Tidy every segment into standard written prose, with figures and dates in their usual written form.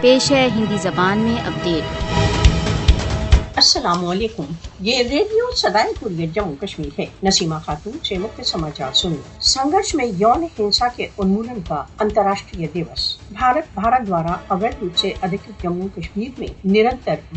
پیش ہے ہندی زبان میں اپڈیٹ۔ السلام علیکم، یہ ریڈیو صدائے پوریہ جموں کشمیر ہے۔ نسیمہ خاتون سے مکھیہ سماچار سنیے۔ سنگرش میں یون ہنسا کے انمولن کا انترراشٹریہ دیوس۔ بھارت دوارا اویدھ روپ سے ادھکت جموں کشمیر میں نرنتر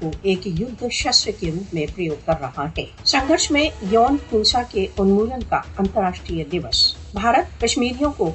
کو ایک یدھ شسر کے روپ میں پریوگ کر رہا ہے۔ سنگرش میں یون ہنسا کے انمولن کا انترراشٹریہ دیوس۔ بھارت کشمیریوں کو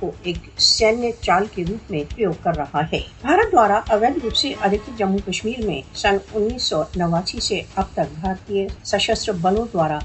کو ایک سینیہ چال کے روپ میں پریوگ کر رہا ہے۔ بھارت دوارا اویدھ روپ سے ادھکت جموں کشمیر میں سن 1989 سے اب تک بھارتیہ سشستر بلوں دوارا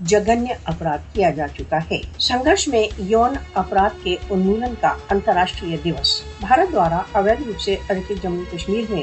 جگنیہ اپرادھ کیا جا چکا ہے۔ سنگرش میں یون اپرادھ کے انمولن کا انترراشٹریہ دیوس۔ بھارت دوارا اویدھ روپ سے ادھکت جموں کشمیر میں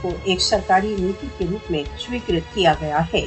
کو ایک سرکاری نیتی کے روپ میں سویکرت کیا گیا ہے۔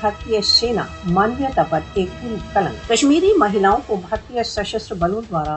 بھارتیہ سینا مانویتا پر ایک پوری کلنک۔ کشمیری مہیلاؤں کو بھارتیہ سشستر بلوں دوارا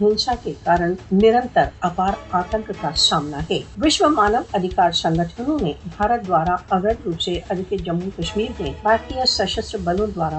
ہنسا کے کارن نرنتر اپار آتنک کا سامنا ہے۔ وشو مانو ادھیکار سنگٹھنوں نے بھارت دوارا اویدھ روپ سے ادھکت جموں کشمیر میں بھارتیہ سشستر بلوں دوارا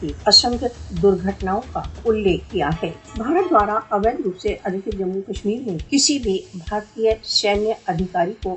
کی اسنکھ درگھٹناؤں کا الیکھ کیا ہے۔ بھارت دوارا اویدھ روپ سے ادھکت جموں کشمیر میں کسی بھی بھارتیہ سینیہ ادھیکاری کو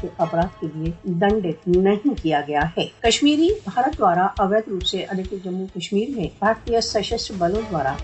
کے اپرادھ کے لیے دنڈت نہیں کیا گیا ہے۔ کشمیری بھارت دوارا اویدھ روپ سے ادھکت جموں کشمیر میں بھارتیہ سشستر بلوں دوارا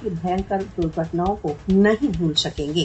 کی بھینکر درگھٹناؤں کو نہیں بھول سکیں گے۔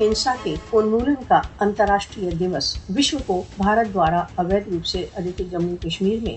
ہنسا کے انمولن کا انترراشٹریہ دیوس وشو کو بھارت دوارا اویدھ روپ سے ادھکت جموں کشمیر میں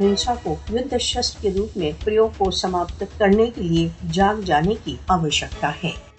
ہنسا کو یدھ شسر کے روپ میں پریوگ کو سماپت کرنے کے لیے جاگ جانے کی آوشکتا ہے۔